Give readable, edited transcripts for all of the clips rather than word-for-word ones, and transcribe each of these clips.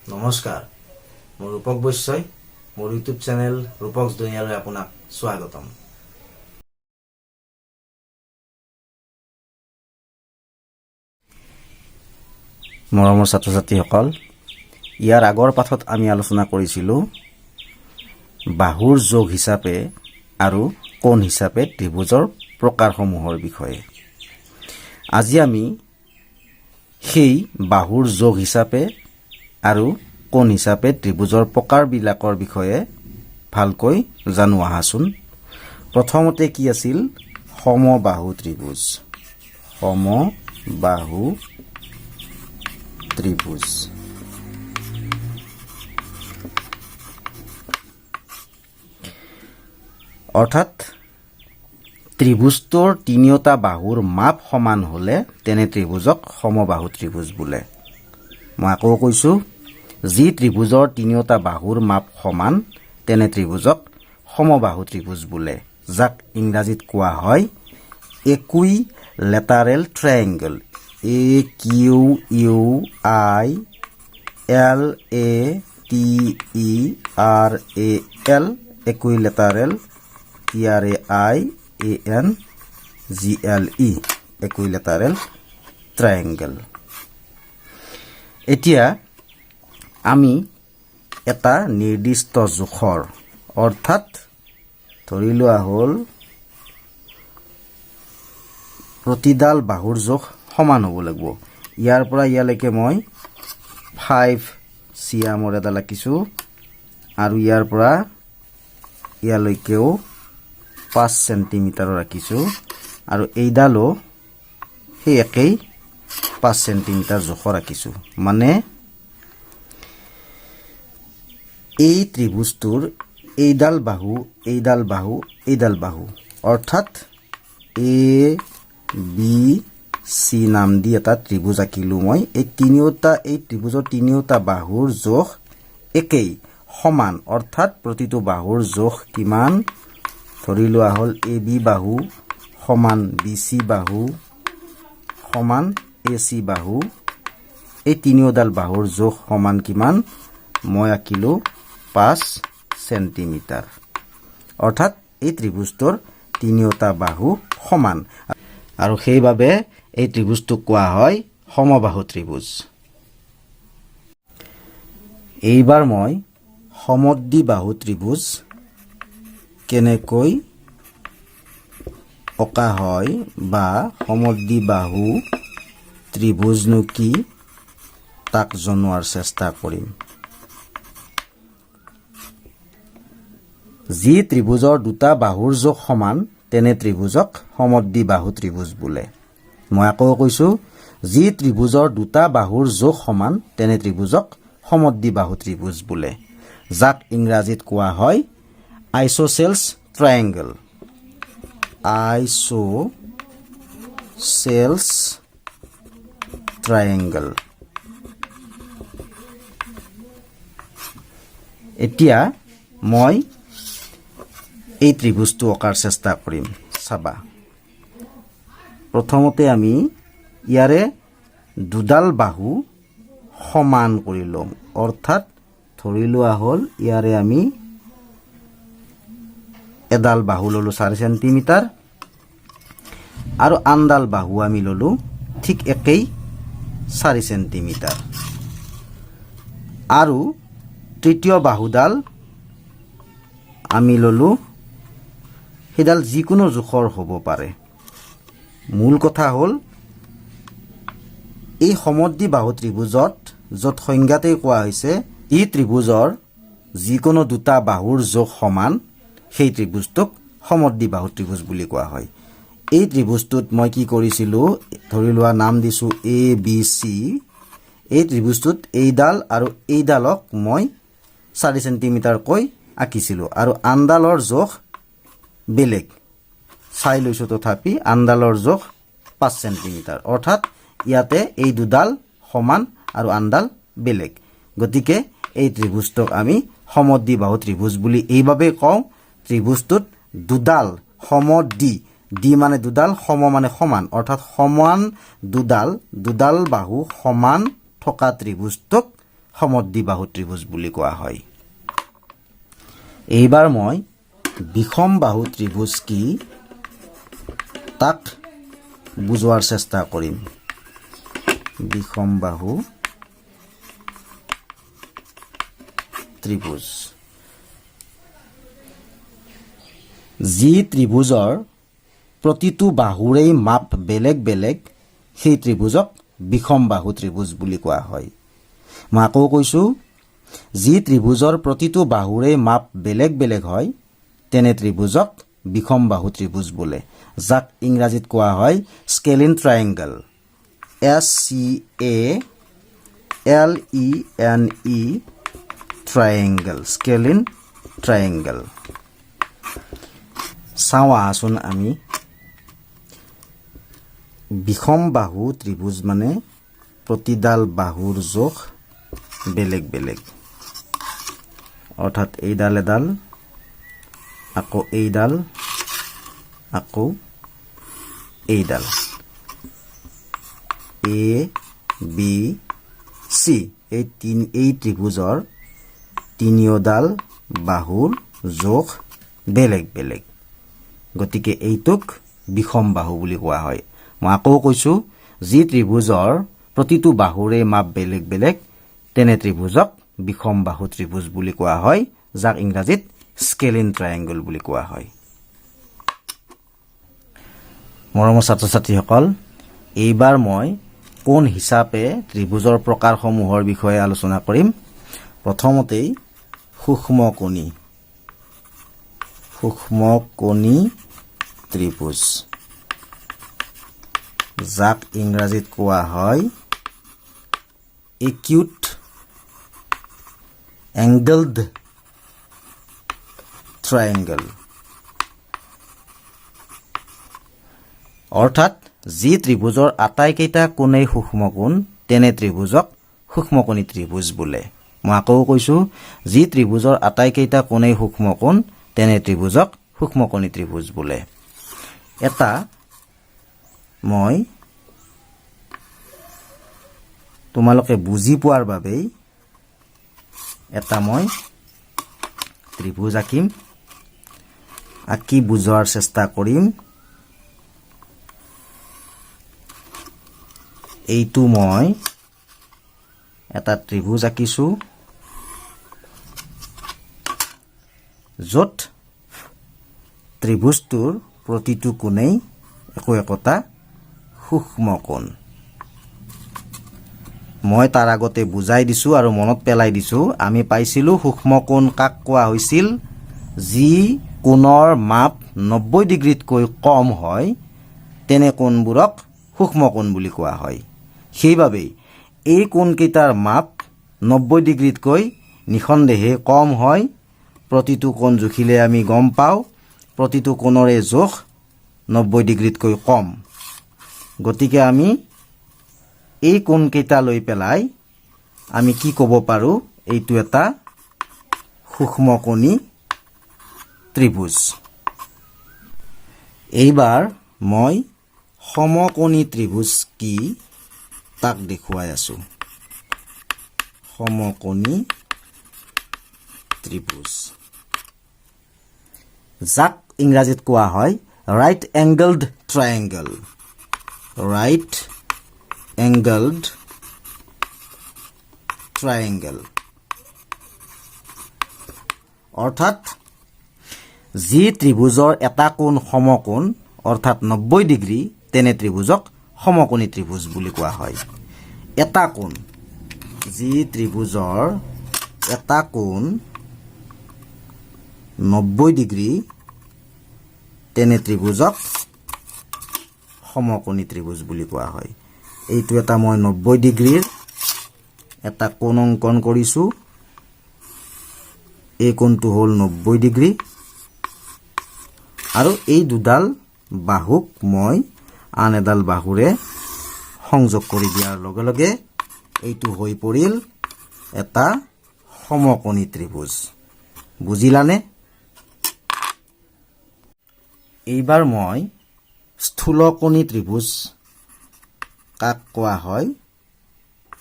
নমস্কাৰ মই ৰূপক বৈশ্যই মোৰ ইউটিউব চেনেল ৰূপকছ দুনিয়ালৈ আপোনাক স্বাগতম। মৰমৰ ছাত্ৰ-ছাত্ৰীসকল, ইয়াৰ আগৰ পাঠত আমি আলোচনা কৰিছিলোঁ বাহুৰ যোগ হিচাপে আৰু কোণ হিচাপে ত্ৰিভুজৰ প্ৰকাৰসমূহৰ বিষয়ে। আজি আমি সেই বাহুৰ যোগ হিচাপে আৰু কোণ হিচাপে ত্ৰিভুজৰ প্ৰকাৰবিলাকৰ বিষয়ে ভালকৈ জানো আহাচোন। প্ৰথমতে কি আছিল? সমবাহু ত্ৰিভুজ। সমবাহু ত্ৰিভুজ। অৰ্থাৎ ত্ৰিভুজটোৰ তিনিওটা বাহুৰ মাপ সমান হ'লে তেনে ত্ৰিভুজক সমবাহু ত্ৰিভুজ বোলে। মই আকৌ কৈছোঁ, যি ত্ৰিভুজৰ তিনিওটা বাহুৰ মাপ সমান তেনে ত্ৰিভুজক সমবাহু ত্ৰিভুজ বোলে, যাক ইংৰাজীত কোৱা হয় equilateral triangle. EQUILATERAL equilateral TRAIANGLE equilateral triangle. এতিয়া আমি এটা নিৰ্দিষ্ট জোখৰ অৰ্থাৎ ধৰি লোৱা হ'ল প্ৰতিডাল বাহুৰ জোখ সমান হ'ব লাগিব। ইয়াৰ পৰা ইয়ালৈকে মই 5 চিয়ামৰ এডাল আঁকিছোঁ আৰু ইয়াৰ পৰা ইয়ালৈকেও 5 চেণ্টিমিটাৰৰ আঁকিছোঁ আৰু এইডালো সেই একেই 5 চেণ্টিমিটাৰ জোখৰ আঁকিছোঁ। মানে এই ত্ৰিভুজটোৰ এইডাল বাহু, এইডাল বাহু, এইডাল বাহু, অৰ্থাৎ ABC নাম দি এটা ত্ৰিভুজ আঁকিলোঁ মই। এই ত্ৰিভুজৰ তিনিওটা বাহুৰ জোখ একেই, সমান, অৰ্থাৎ প্ৰতিটো বাহুৰ জোখ কিমান? ধৰি লোৱা হ'ল AB বাহু সমান BC বাহু সমান AC বাহু। এই তিনিওডাল বাহুৰ জোখ সমান কিমান? মই আঁকিলোঁ 5 চেণ্টিমিটাৰ। অৰ্থাৎ এই ত্ৰিভুজটোৰ তিনিওটা বাহু সমান আৰু সেইবাবে এই ত্ৰিভুজটোক কোৱা হয় সমবাহু ত্ৰিভুজ। এইবাৰ মই সমদ্বিবাহু ত্ৰিভুজ কেনেকৈ অঁকা হয় বা সমদ্বিবাহু ত্ৰিভুজনো কি তাক জনোৱাৰ চেষ্টা কৰিম। যি ত্ৰিভুজৰ দুটা বাহুৰ জোখ সমান তেনে ত্ৰিভুজক সমদ্বিবাহু ত্ৰিভুজ বোলে। মই আকৌ কৈছোঁ, যি ত্ৰিভুজৰ দুটা বাহুৰ জোখ সমান তেনে ত্ৰিভুজক সমদ্বিবাহু ত্ৰিভুজ বোলে, যাক ইংৰাজীত কোৱা হয় আইচোচেলছ ট্ৰায়েংগল। আইচোচেলছ ট্ৰায়েংগল। এতিয়া মই এই ত্ৰিভুজটো অঁকাৰ চেষ্টা কৰিম। চাবা, প্ৰথমতে আমি ইয়াৰে দুডাল বাহু সমান কৰি ল'ম। অৰ্থাৎ ধৰি লোৱা হ'ল ইয়াৰে আমি এডাল বাহু ল'লোঁ 4 চেণ্টিমিটাৰ আৰু আনডাল বাহু আমি ল'লোঁ ঠিক একেই 4 চেণ্টিমিটাৰ আৰু তৃতীয় বাহুডাল আমি ল'লোঁ, সেইডাল যিকোনো জোখৰ হ'ব পাৰে। মূল কথা হ'ল এই সমদ্বিবাহু ত্ৰিভুজত য'ত সংজ্ঞাতেই কোৱা হৈছে এই ত্ৰিভুজৰ যিকোনো দুটা বাহুৰ জোখ সমান, সেই ত্ৰিভুজটোক সমদ্বিবাহু ত্ৰিভুজ বুলি কোৱা হয়। এই ত্ৰিভুজটোত মই কি কৰিছিলোঁ, ধৰি লোৱা নাম দিছোঁ ABC। এই ত্ৰিভুজটোত এইডাল আৰু এইডালক মই 4 চেণ্টিমিটাৰকৈ আঁকিছিলোঁ আৰু আনডালৰ জোখ বেলেগ চাই লৈছোঁ, তথাপি আনডালৰ জোখ 5 চেণ্টিমিটাৰ। অৰ্থাৎ ইয়াতে এই দুডাল সমান আৰু আনডাল বেলেগ। গতিকে এই ত্ৰিভুজটোক আমি সমদ্বিবাহু ত্ৰিভুজ বুলি এইবাবেই কওঁ, ত্ৰিভুজটোত দুডাল ডি মানে দুডাল, সম মানে সমান, অৰ্থাৎ সমান দুডাল বাহু সমান থকা ত্ৰিভুজটোক সমদ্বিবাহু ত্ৰিভুজ বুলি কোৱা হয়। এইবাৰ মই বিষমবাহু ত্ৰিভুজ কি তাক বুজোৱাৰ চেষ্টা কৰিম। বিষমবাহু ত্ৰিভুজ যি ত্ৰিভুজৰ প্ৰতিটো বাহুৰেই মাপ বেলেগ বেলেগ সেই ত্ৰিভুজক বিষমবাহু ত্ৰিভুজ বুলি কোৱা হয়। মই আকৌ কৈছোঁ, যি ত্ৰিভুজৰ প্ৰতিটো বাহুৰেই মাপ বেলেগ বেলেগ হয় তেনে ত্ৰিভুজক বিষমবাহু ত্ৰিভুজ বোলে, যাক ইংৰাজীত কোৱা হয় scaling triangle. SCALENE triangle, scaling triangle. চাওঁ আহাচোন আমি। বিষমবাহু ত্ৰিভুজ মানে প্ৰতিডাল বাহুৰ জোখ বেলেগ বেলেগ, অৰ্থাৎ এইডাল এডাল, আকৌ এইডাল, আকৌ এইডাল, ABC এই ত্ৰিভুজৰ তিনিওডাল বাহুৰ জোখ বেলেগ বেলেগ, গতিকে এইটোক বিষমবাহু বুলি কোৱা হয়। মই আকৌ কৈছোঁ, যি ত্ৰিভুজৰ প্ৰতিটো বাহুৰে মাপ বেলেগ বেলেগ তেনে ত্ৰিভুজক বিষমবাহু ত্ৰিভুজ বুলি কোৱা হয়, যাক ইংৰাজীত স্কেলিন ট্ৰায়েংগল বুলি কোৱা হয়। মৰমৰ ছাত্ৰ ছাত্ৰীসকল, এইবাৰ মই কোণ হিচাপে ত্ৰিভুজৰ প্ৰকাৰসমূহৰ বিষয়ে আলোচনা কৰিম। প্ৰথমতেই সূক্ষ্মকোণী ত্ৰিভুজ, যাক ইংৰাজীত কোৱা হয় একিউট এংগেলড ট্ৰায়েংগল, অৰ্থাৎ যি ত্ৰিভুজৰ আটাইকেইটা কোণেই সূক্ষ্মকোণ তেনে ত্ৰিভুজক সূক্ষ্মকোণী ত্ৰিভুজ বোলে। মই আকৌ কৈছোঁ, যি ত্ৰিভুজৰ আটাইকেইটা কোণেই সূক্ষ্মকোণ তেনে ত্ৰিভুজক সূক্ষ্মকোণী ত্ৰিভুজ বোলে। এটা মই তোমালোকে বুজি পোৱাৰ বাবেই এটা মই ত্ৰিভুজ আঁকিম, আঁকি বুজোৱাৰ চেষ্টা কৰিম। এইটো মই এটা ত্ৰিভুজ আঁকিছোঁ, য'ত ত্ৰিভুজটোৰ প্ৰতিটো কোণেই একো একোটা সূক্ষ্মকোণ। মই তাৰ আগতে বুজাই দিছোঁ আৰু মনত পেলাই দিছোঁ, আমি পাইছিলোঁ সূক্ষ্মকোণ কাক কোৱা হৈছিল? যি কোণৰ মাপ 90 ডিগ্ৰীতকৈ কম হয় তেনে কোণবোৰক সূক্ষ্মকোণ বুলি কোৱা হয়। সেইবাবেই এই কোণকেইটাৰ মাপ 90 ডিগ্ৰীতকৈ নিঃসন্দেহে কম হয়। প্ৰতিটো কোণ জুখিলে আমি গম পাওঁ প্ৰতিটো কোণৰে জোখ 90 ডিগ্ৰীতকৈ কম। গতিকে আমি এই কোণকেইটা লৈ পেলাই আমি কি ক'ব পাৰোঁ? এইটো এটা সূক্ষ্মকোণী ত্ৰিভুজ। এইবাৰ মই সমকোণী ত্ৰিভুজ কি তাক দেখুৱাই আছোঁ। সমকোণী ত্ৰিভুজ, যাক ইংৰাজীত কোৱা হয় ৰাইট এংগেলড ট্ৰায়েংগল। ৰাইট এংগেলড ট্ৰায়েংগল, অৰ্থাৎ যি ত্ৰিভুজৰ এটা কোণ সমকোণ অৰ্থাৎ 90 ডিগ্ৰী তেনে ত্ৰিভুজক সমকোণী ত্ৰিভুজ বুলি কোৱা হয়। এটা কোণ, যি ত্ৰিভুজৰ এটা কোণ 90 ডিগ্ৰী তেনে ত্ৰিভুজক সমকোণী ত্ৰিভুজ বুলি কোৱা হয়। এইটো এটা মই 90 ডিগ্ৰীৰ এটা কোণ অংকন কৰিছোঁ। এই কোণটো হ'ল 90 ডিগ্ৰী আৰু এই দুডাল বাহুক মই আন এডাল বাহুৰে সংযোগ কৰি দিয়াৰ লগে লগে এইটো হৈ পৰিল এটা সমকোণী ত্ৰিভুজ। বুজিলানে? এইবাৰ মই স্থূলকোণী ত্ৰিভুজ কাক কোৱা হয়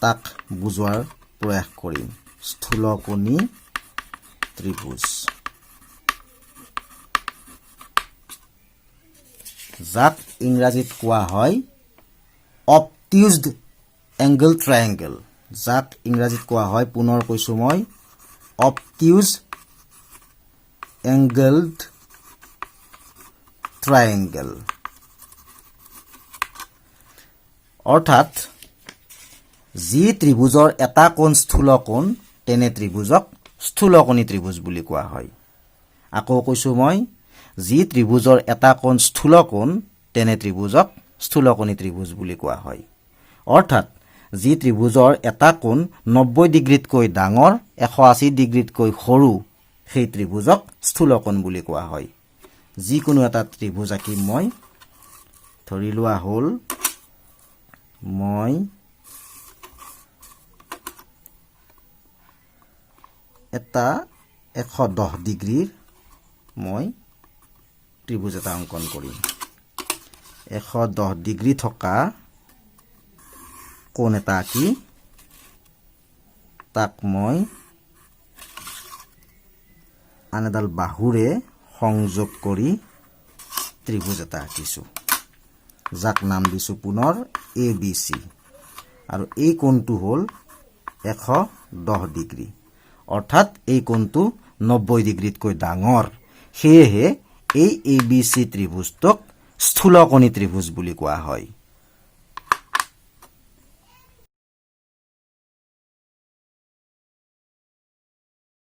তাক বুজোৱাৰ প্ৰয়াস কৰিম স্থূলকোণী ত্ৰিভুজ যাক ইংৰাজীত কোৱা হয় অবটিউজড এংগল ট্ৰায়াঙ্গল যাক ইংৰাজীত কোৱা হয় পুনৰ কৈছো মই অবটিউজ এংগলড ট্ৰায়াঙ্গল অৰ্থাৎ যি ত্ৰিভুজৰ এটা কোণ স্থূল কোণ তেনে ত্ৰিভুজক স্থূলকোণী ত্ৰিভুজ বুলি কোৱা হয় আকৌ কৈছো মই যি ত্ৰিভুজৰ এটা কোণ স্থূল কোণ তেনে ত্ৰিভুজক স্থূলকোণী ত্ৰিভুজ বুলি কোৱা হয় অৰ্থাৎ যি ত্ৰিভুজৰ এটা কোণ 90 ডিগ্ৰীতকৈ ডাঙৰ 180 ডিগ্ৰীতকৈ সৰু সেই ত্ৰিভুজক স্থূলকোণ বুলি কোৱা হয় যিকোনো এটা ত্ৰিভুজ আঁকিম মই ধৰি লোৱা হ'ল মই এটা 110 ডিগ্ৰীৰ মই ত্ৰিভুজ এটা অংকন কৰিম 110 ডিগ্ৰী থকা কোণ এটা আঁকি তাক মই আন এডাল বাহুৰে সংযোগ কৰি ত্ৰিভুজ এটা আঁকিছো যাক নাম দিছো পুনৰ ABC আৰু এই কোণটো হ'ল 110 ডিগ্ৰী অৰ্থাৎ এই কোণটো 90 ডিগ্ৰীতকৈ ডাঙৰ সেয়েহে এই ABC ত্ৰিভুজটোক স্থূলকোণী ত্ৰিভুজ বুলি কোৱা হয়